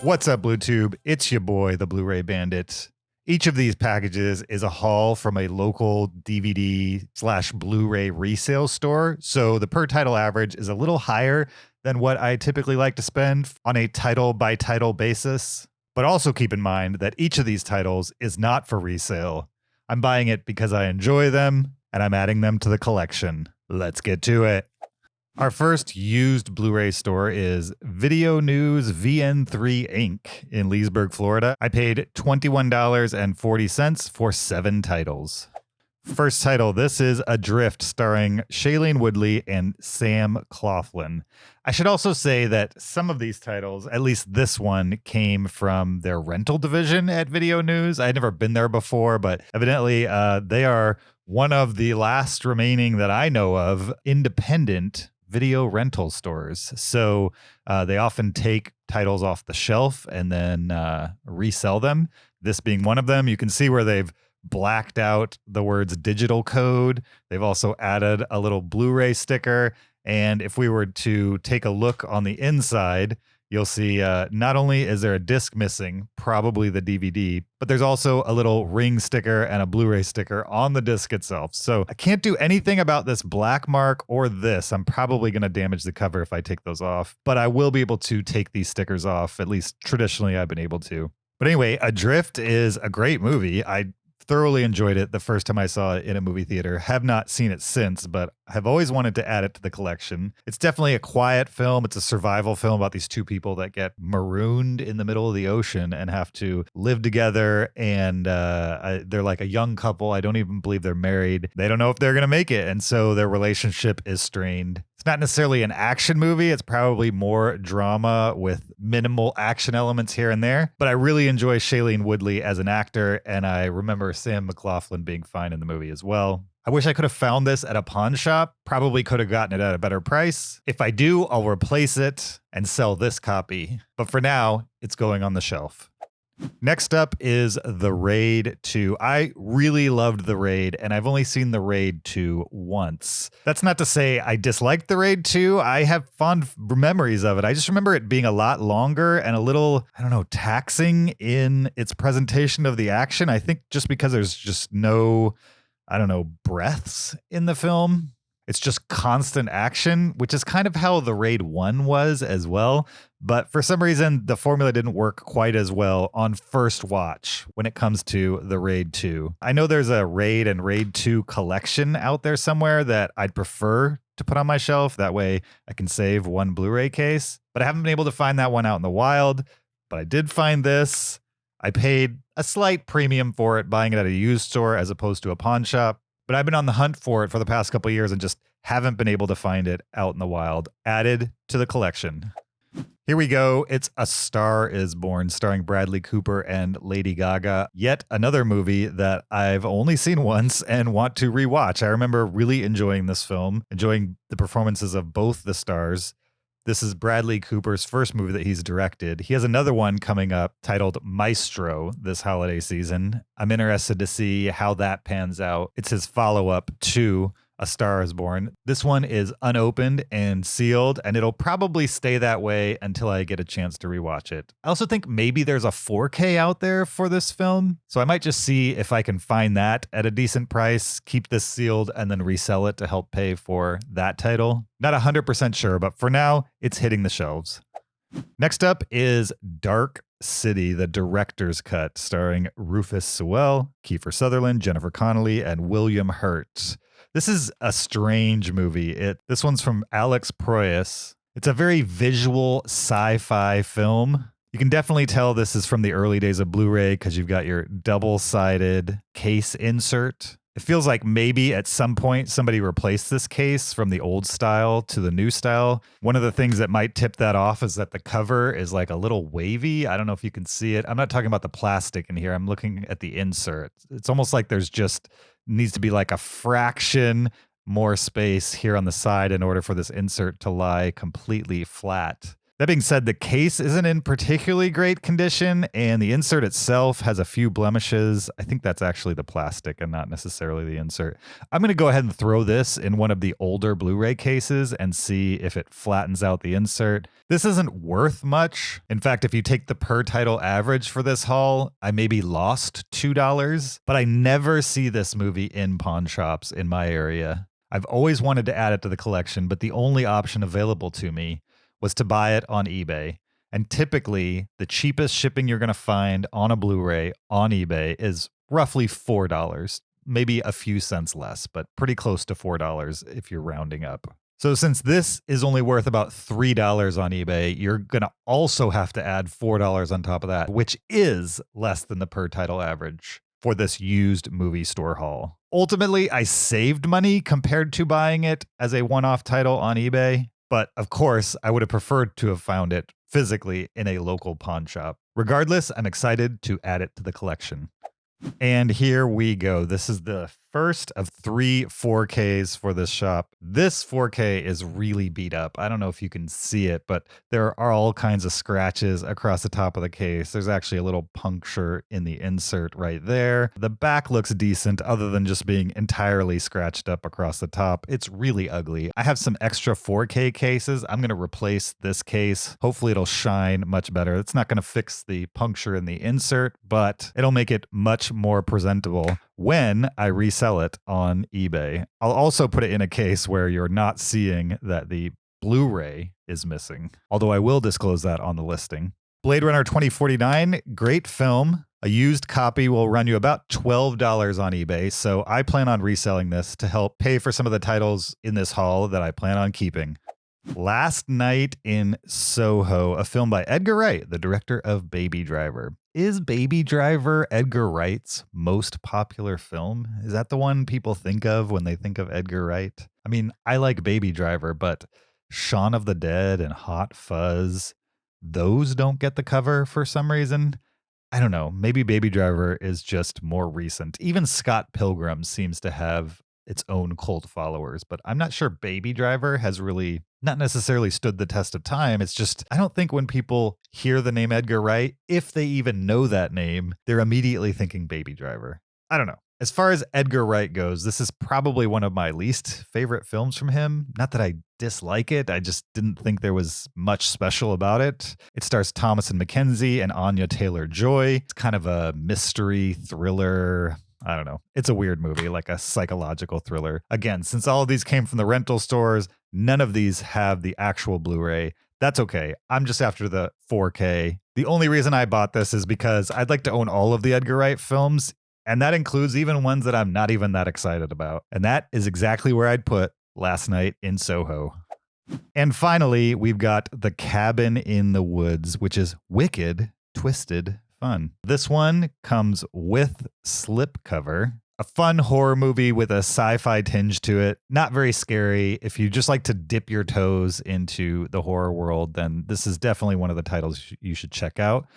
What's up, BlueTube? It's your boy, the Blu-ray Bandit. Each of these packages is a haul from a local DVD/Blu-ray resale store, so the per title average is a little higher than what I typically like to spend on a title-by-title basis. But also keep in mind that each of these titles is not for resale. I'm buying it because I enjoy them, and I'm adding them to the collection. Let's get to it. Our first used Blu-ray store is Video News VN3 Inc. in Leesburg, Florida. I paid $21.40 for 7 titles. First title, this is Adrift, starring Shailene Woodley and Sam Claflin. I should also say that some of these titles, at least this one, came from their rental division at Video News. I had never been there before, but evidently they are one of the last remaining that I know of independent video rental stores. So they often take titles off the shelf and then resell them. This being one of them. You can see where they've blacked out the words digital code. They've also added a little Blu-ray sticker. And if we were to take a look on the inside, you'll see not only is there a disc missing, probably the DVD, but there's also a little ring sticker and a Blu-ray sticker on the disc itself. So I can't do anything about this black mark or this. I'm probably going to damage the cover if I take those off, but I will be able to take these stickers off. At least traditionally I've been able to. But anyway, Adrift is a great movie. I thoroughly enjoyed it the first time I saw it in a movie theater. Have not seen it since, but have always wanted to add it to the collection. It's definitely a quiet film. It's a survival film about these two people that get marooned in the middle of the ocean and have to live together. And they're like a young couple. I don't even believe they're married. They don't know if they're going to make it. And so their relationship is strained. It's not necessarily an action movie. It's probably more drama with minimal action elements here and there. But I really enjoy Shailene Woodley as an actor, and I remember Sam Claflin being fine in the movie as well. I wish I could have found this at a pawn shop. Probably could have gotten it at a better price. If I do, I'll replace it and sell this copy. But for now, it's going on the shelf. Next up is The Raid 2. I really loved The Raid, and I've only seen The Raid 2 once. That's not to say I disliked The Raid 2. I have fond memories of it. I just remember it being a lot longer and a little, taxing in its presentation of the action. I think just because there's just no, breaths in the film. It's just constant action, which is kind of how The Raid 1 was as well. But for some reason, the formula didn't work quite as well on first watch when it comes to The Raid 2. I know there's a Raid and Raid 2 collection out there somewhere that I'd prefer to put on my shelf. That way I can save one Blu-ray case. But I haven't been able to find that one out in the wild. But I did find this. I paid a slight premium for it, buying it at a used store as opposed to a pawn shop. But I've been on the hunt for it for the past couple of years and just haven't been able to find it out in the wild. Added to the collection. Here we go. It's A Star Is Born, starring Bradley Cooper and Lady Gaga. Yet another movie that I've only seen once and want to rewatch. I remember really enjoying this film, enjoying the performances of both the stars. This is Bradley Cooper's first movie that he's directed. He has another one coming up titled Maestro this holiday season. I'm interested to see how that pans out. It's his follow-up to A Star Is Born. This one is unopened and sealed, and it'll probably stay that way until I get a chance to rewatch it. I also think maybe there's a 4K out there for this film, so I might just see if I can find that at a decent price, keep this sealed, and then resell it to help pay for that title. Not 100% sure, but for now, it's hitting the shelves. Next up is Dark City, the director's cut, starring Rufus Sewell, Kiefer Sutherland, Jennifer Connelly, and William Hurt. This is a strange movie. This one's from Alex Proyas. It's a very visual sci-fi film. You can definitely tell this is from the early days of Blu-ray because you've got your double-sided case insert. It feels like maybe at some point somebody replaced this case from the old style to the new style. One of the things that might tip that off is that the cover is like a little wavy. I don't know if you can see it. I'm not talking about the plastic in here. I'm looking at the insert. It's almost like there's just needs to be like a fraction more space here on the side in order for this insert to lie completely flat. That being said, the case isn't in particularly great condition, and the insert itself has a few blemishes. I think that's actually the plastic and not necessarily the insert. I'm going to go ahead and throw this in one of the older Blu-ray cases and see if it flattens out the insert. This isn't worth much. In fact, if you take the per title average for this haul, I maybe lost $2, but I never see this movie in pawn shops in my area. I've always wanted to add it to the collection, but the only option available to me was to buy it on eBay. And typically, the cheapest shipping you're going to find on a Blu-ray on eBay is roughly $4, maybe a few cents less, but pretty close to $4 if you're rounding up. So since this is only worth about $3 on eBay, you're going to also have to add $4 on top of that, which is less than the per title average for this used movie store haul. Ultimately, I saved money compared to buying it as a one-off title on eBay. But of course, I would have preferred to have found it physically in a local pawn shop. Regardless, I'm excited to add it to the collection. And here we go. This is the first of 3 4Ks for this shop. This 4K is really beat up. I don't know if you can see it, but there are all kinds of scratches across the top of the case. There's actually a little puncture in the insert right there. The back looks decent other than just being entirely scratched up across the top. It's really ugly. I have some extra 4K cases. I'm going to replace this case. Hopefully it'll shine much better. It's not going to fix the puncture in the insert, but it'll make it much more presentable when I resell it on eBay. I'll also put it in a case where you're not seeing that the Blu-ray is missing, although I will disclose that on the listing. Blade Runner 2049, great film. A used copy will run you about $12 on eBay, so I plan on reselling this to help pay for some of the titles in this haul that I plan on keeping. Last Night in Soho, a film by Edgar Wright, the director of Baby Driver. Is Baby Driver Edgar Wright's most popular film? Is that the one people think of when they think of Edgar Wright? I mean, I like Baby Driver, but Shaun of the Dead and Hot Fuzz, those don't get the cover for some reason. I don't know. Maybe Baby Driver is just more recent. Even Scott Pilgrim seems to have its own cult followers, but I'm not sure Baby Driver has really not necessarily stood the test of time. It's just, I don't think when people hear the name Edgar Wright, if they even know that name, they're immediately thinking Baby Driver. I don't know. As far as Edgar Wright goes, this is probably one of my least favorite films from him. Not that I dislike it, I just didn't think there was much special about it. It stars Thomasin McKenzie and Anya Taylor-Joy. It's kind of a mystery thriller. I don't know. It's a weird movie, like a psychological thriller. Again, since all of these came from the rental stores, none of these have the actual Blu-ray. That's okay. I'm just after the 4K. The only reason I bought this is because I'd like to own all of the Edgar Wright films, and that includes even ones that I'm not even that excited about. And that is exactly where I'd put Last Night in Soho. And finally, we've got The Cabin in the Woods, which is wicked, twisted fun. This one comes with slipcover. A fun horror movie with a sci-fi tinge to it. Not very scary. If you just like to dip your toes into the horror world, then this is definitely one of the titles you should check out.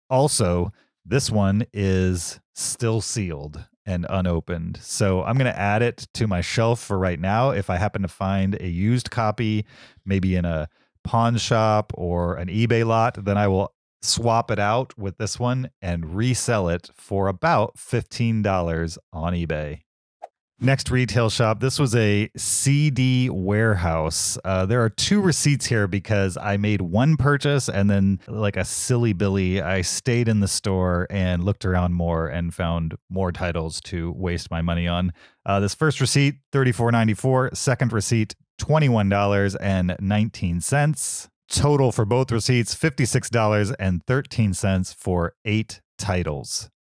Also, this one is still sealed and unopened. So I'm going to add it to my shelf for right now. If I happen to find a used copy, maybe in a pawn shop or an eBay lot, then I will swap it out with this one and resell it for about $15 on eBay. Next retail shop. This was a CD warehouse. There are 2 receipts here because I made one purchase and then, like a silly Billy, I stayed in the store and looked around more and found more titles to waste my money on. This first receipt, $34.94. Second receipt, $21.19. Total for both receipts, $56.13 for 8 titles.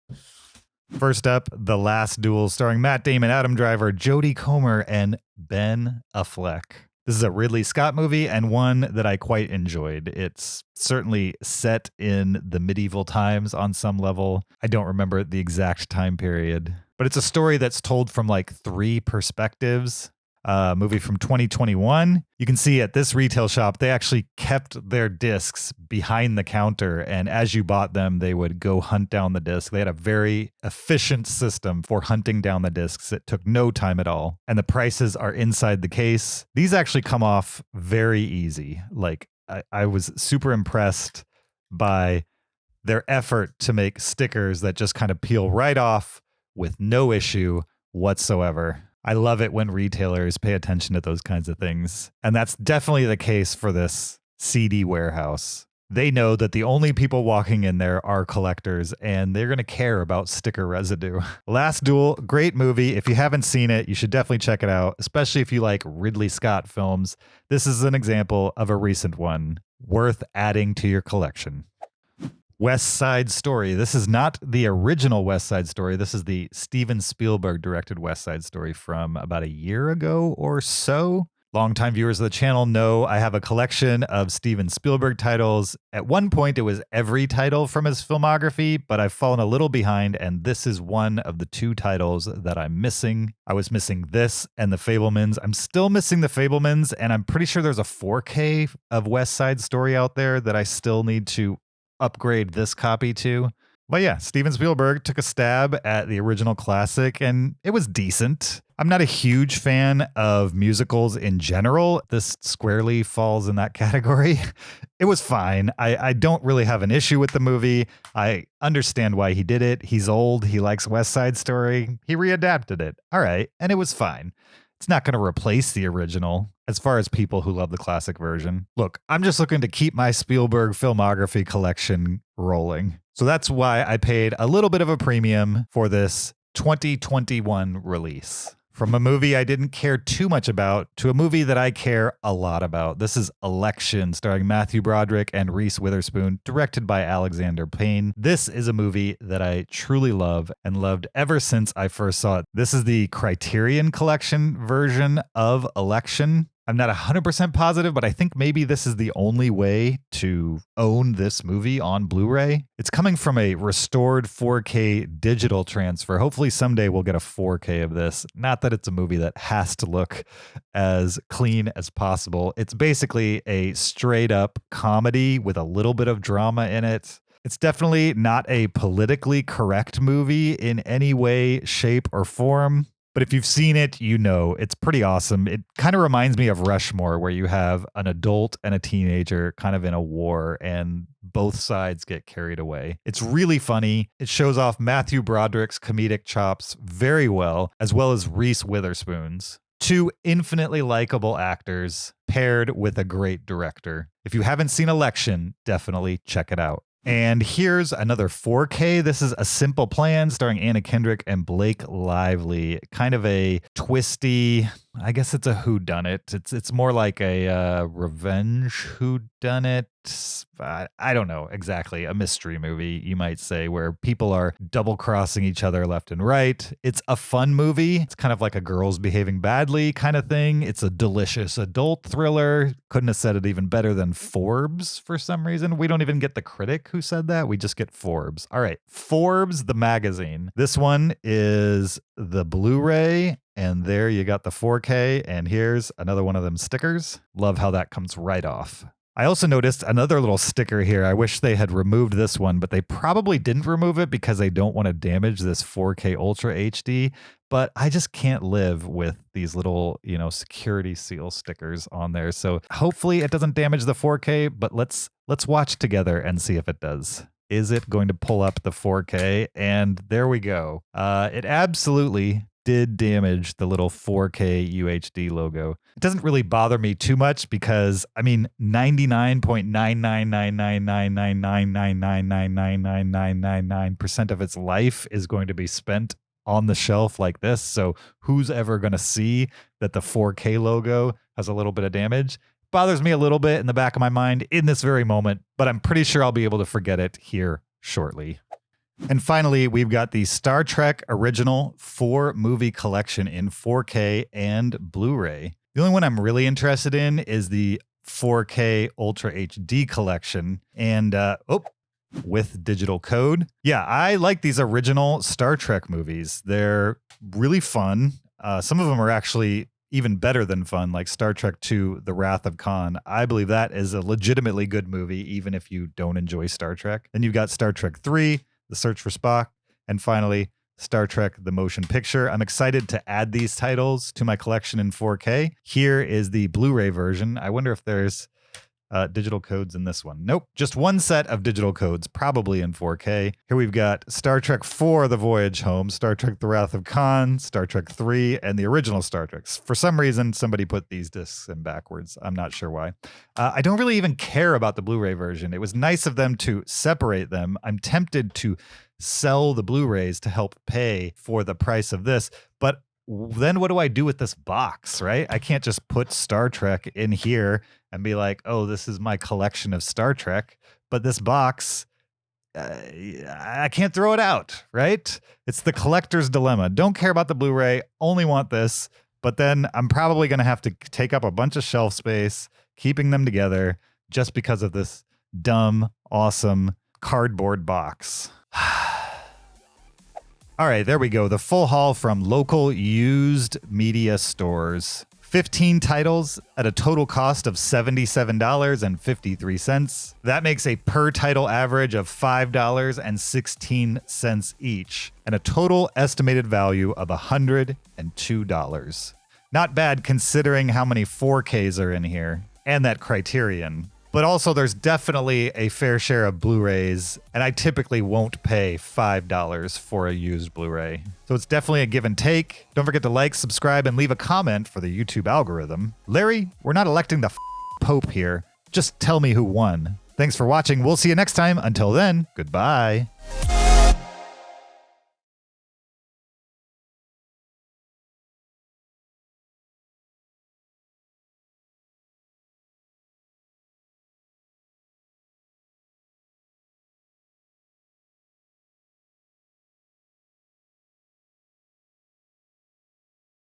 First up, The Last Duel, starring Matt Damon, Adam Driver, Jodie Comer, and Ben Affleck. This is a Ridley Scott movie and one that I quite enjoyed. It's certainly set in the medieval times on some level. I don't remember the exact time period, but it's a story that's told from like 3 perspectives. Movie from 2021. You can see at this retail shop, they actually kept their discs behind the counter. And as you bought them, they would go hunt down the disc. They had a very efficient system for hunting down the discs. It took no time at all. And the prices are inside the case. These actually come off very easy, like I was super impressed by their effort to make stickers that just kind of peel right off with no issue whatsoever. I love it when retailers pay attention to those kinds of things. And that's definitely the case for this CD warehouse. They know that the only people walking in there are collectors, and they're going to care about sticker residue. Last Duel, great movie. If you haven't seen it, you should definitely check it out, especially if you like Ridley Scott films. This is an example of a recent one worth adding to your collection. Westside Story. This is not the original Westside Story. This is the Steven Spielberg directed Westside Story from about a year ago or so. Longtime viewers of the channel know I have a collection of Steven Spielberg titles. At one point, it was every title from his filmography, but I've fallen a little behind, and this is one of the 2 titles that I'm missing. I was missing this and The Fabelmans. I'm still missing The Fabelmans, and I'm pretty sure there's a 4K of Westside Story out there that I still need to upgrade this copy to. But yeah, Steven Spielberg took a stab at the original classic, and it was decent. I'm not a huge fan of musicals in general. This squarely falls in that category. It was fine. I don't really have an issue with the movie. I understand why he did it. He's old. He likes West Side Story. He readapted it. All right. And it was fine. It's not going to replace the original as far as people who love the classic version. Look, I'm just looking to keep my Spielberg filmography collection rolling. So that's why I paid a little bit of a premium for this 2021 release. From a movie I didn't care too much about to a movie that I care a lot about. This is Election, starring Matthew Broderick and Reese Witherspoon, directed by Alexander Payne. This is a movie that I truly love and loved ever since I first saw it. This is the Criterion Collection version of Election. I'm not 100% positive, but I think maybe this is the only way to own this movie on Blu-ray. It's coming from a restored 4K digital transfer. Hopefully someday we'll get a 4K of this. Not that it's a movie that has to look as clean as possible. It's basically a straight up comedy with a little bit of drama in it. It's definitely not a politically correct movie in any way, shape, or form. But if you've seen it, you know it's pretty awesome. It kind of reminds me of Rushmore, where you have an adult and a teenager kind of in a war, and both sides get carried away. It's really funny. It shows off Matthew Broderick's comedic chops very well as Reese Witherspoon's. 2 infinitely likable actors paired with a great director. If you haven't seen Election, definitely check it out. And here's another 4K. This is A Simple Plan, starring Anna Kendrick and Blake Lively. Kind of a twisty, I guess it's a whodunit. It's more like a revenge whodunit. I don't know exactly. A mystery movie, you might say, where people are double-crossing each other left and right. It's a fun movie. It's kind of like a girls behaving badly kind of thing. It's a delicious adult thriller. Couldn't have said it even better than Forbes for some reason. We don't even get the critic who said that. We just get Forbes. All right. Forbes, the magazine. This one is the Blu-ray. And there you got the 4K. And here's another one of them stickers. Love how that comes right off. I also noticed another little sticker here. I wish they had removed this one, but they probably didn't remove it because they don't want to damage this 4K Ultra HD. But I just can't live with these little, security seal stickers on there. So hopefully it doesn't damage the 4K, but let's watch together and see if it does. Is it going to pull up the 4K? And there we go. It absolutely did damage the little 4K UHD logo. It doesn't really bother me too much because 99.9999999999999% of its life is going to be spent on the shelf like this. So who's ever going to see that the 4K logo has a little bit of damage? Bothers me a little bit in the back of my mind in this very moment, but I'm pretty sure I'll be able to forget it here shortly. And finally, we've got the Star Trek Original 4-movie collection in 4K and Blu-ray. The only one I'm really interested in is the 4K Ultra HD collection and with digital code. Yeah, I like these original Star Trek movies. They're really fun. Some of them are actually even better than fun, like Star Trek II, The Wrath of Khan. I believe that is a legitimately good movie, even if you don't enjoy Star Trek. Then you've got Star Trek III, The Search for Spock, and finally, Star Trek The Motion Picture. I'm excited to add these titles to my collection in 4K. Here is the Blu-ray version. I wonder if there's digital codes in this one. Nope, just one set of digital codes, probably in 4K. Here we've got Star Trek IV, The Voyage Home, Star Trek The Wrath of Khan, Star Trek III, and the original Star Treks. For some reason, somebody put these discs in backwards. I'm not sure why. I don't really even care about the Blu-ray version. It was nice of them to separate them. I'm tempted to sell the Blu-rays to help pay for the price of this, but then what do I do with this box, right? I can't just put Star Trek in here and be like, oh, this is my collection of Star Trek. But this box, I can't throw it out, right? It's the collector's dilemma. Don't care about the Blu-ray, only want this. But then I'm probably going to have to take up a bunch of shelf space, keeping them together just because of this dumb, awesome cardboard box. All right, there we go. The full haul from local used media stores. 15 titles at a total cost of $77.53. That makes a per title average of $5.16 each, and a total estimated value of $102. Not bad considering how many 4Ks are in here, and that Criterion. But also there's definitely a fair share of Blu-rays, and I typically won't pay $5 for a used Blu-ray. So it's definitely a give and take. Don't forget to like, subscribe, and leave a comment for the YouTube algorithm. Larry, we're not electing the Pope here. Just tell me who won. Thanks for watching. We'll see you next time. Until then, goodbye.